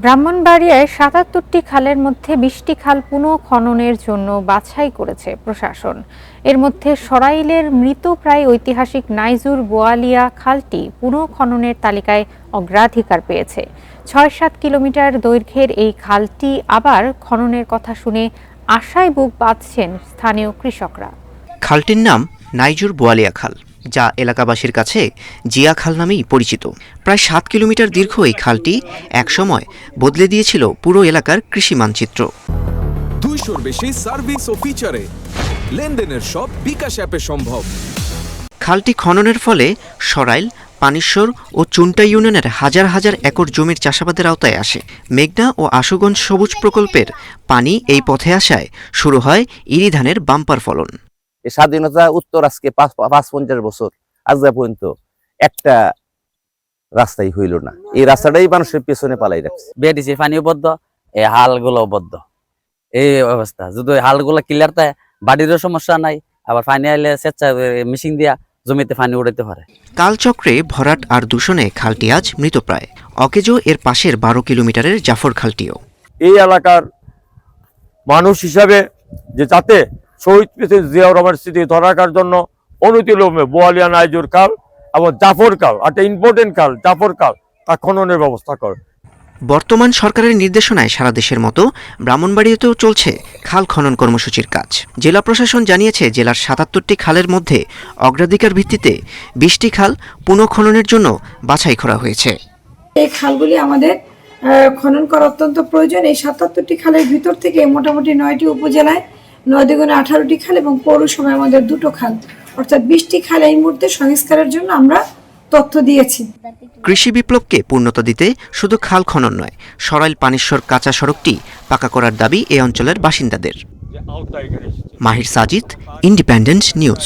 ব্রাহ্মণবাড়িয়ায় ৭৭টি খালের মধ্যে ২০টি খাল পুনঃখননের জন্য বাছাই করেছে প্রশাসন। এর মধ্যে সরাইলের মৃতপ্রায় ঐতিহাসিক নাইজুর বোয়ালিয়া খালটি পুনঃখননের তালিকায় অগ্রাধিকার পেয়েছে। ৬-৭ কিলোমিটার দৈর্ঘ্যের এই খালটি আবার খননের কথা শুনে আশায় বুক বাঁধছেন স্থানীয় কৃষকরা। খালটির নাম নাইজুর বোয়ালিয়া খাল, যা এলাকাবাসীর কাছে জিয়া খাল নামেই পরিচিত। প্রায় ৭ কিলোমিটার দীর্ঘ এই খালটি একসময় বদলে দিয়েছিল পুরো এলাকার কৃষি মানচিত্র। 200-র বেশি সার্ভিস ও ফিচারে লেনদেনের সব বিকাশ অ্যাপে সম্ভব। খালটি খননের ফলে সরাইল, পানিশ্বর ও চুন্টা ইউনিয়নের হাজার হাজার একর জমির চাষাবাদের আওতায় আসে। মেঘনা ও আশুগঞ্জ সবুজ প্রকল্পের পানি এই পথে আসায় শুরু হয় ইরি ধানের বাম্পার ফলন। স্বাধীনতা উত্তর আজকে ৫-৫০ বছর আজ পর্যন্ত একটা রাস্তাই হইল না। এই রাস্তাটাই মানুষের পেছনে পালাই রাখছে। বেডিসি পানিও বদ্ধ, এই হালগুলো বদ্ধ, এই অবস্থা। যদি হালগুলো ক্লিয়ার থাকে বাড়িরও সমস্যা নাই, আবার পানি আইলে স্বেচ্ছা মেশিন দিয়া জমিতে পানি উঠাতে পারে। কালচক্রে ভরাট আর দূষণে খালটি আজ মৃতপ্রায়। অকেজো এর পাশের ১২ কিলোমিটারের জাফর খালটিও। এই এলাকার মানুষ হিসাবে যে যাতে শহীদ প্রেসিডেন্ট জিয়াউর রহমানের স্মৃতি ধরে রাখার জন্য অনতিবিলম্বে বোয়ালিয়া নাইজুর খাল এবং জাফর খাল, একটা ইম্পর্টেন্ট খাল জাফর খাল, তা খননের ব্যবস্থা করে। বর্তমান সরকারের নির্দেশনায় সারা দেশের মতো ব্রাহ্মণবাড়িয়াতেও চলছে খাল খনন কর্মসূচির কাজ। জেলা প্রশাসন জানিয়েছে, জেলার ৭৭টি খালের মধ্যে অগ্রাধিকার ভিত্তিতে ২০টি খাল পুনঃখননের জন্য বাছাই করা হয়েছে। এই খালগুলি আমাদের খনন করা অত্যন্ত প্রয়োজন। এই ৭৭টি খালের ভিতর থেকে মোটামুটি 9টি উপজেলায় 9 দুগুণে 18টি খাল এবং পৌরসভায় আমাদের 2টো খাল, অর্থাৎ 20টি খাল এই মুহূর্তে সংস্কারের জন্য আমরা তথ্য দিয়েছি। কৃষি বিপ্লবকে পূর্ণতা দিতে শুধু খাল খনন নয়, সরাইল পানিশ্বর কাঁচা সড়কটি পাকা করার দাবি এ অঞ্চলের বাসিন্দাদের। মাহির সাজিদ, ইন্ডিপেন্ডেন্ট নিউজ।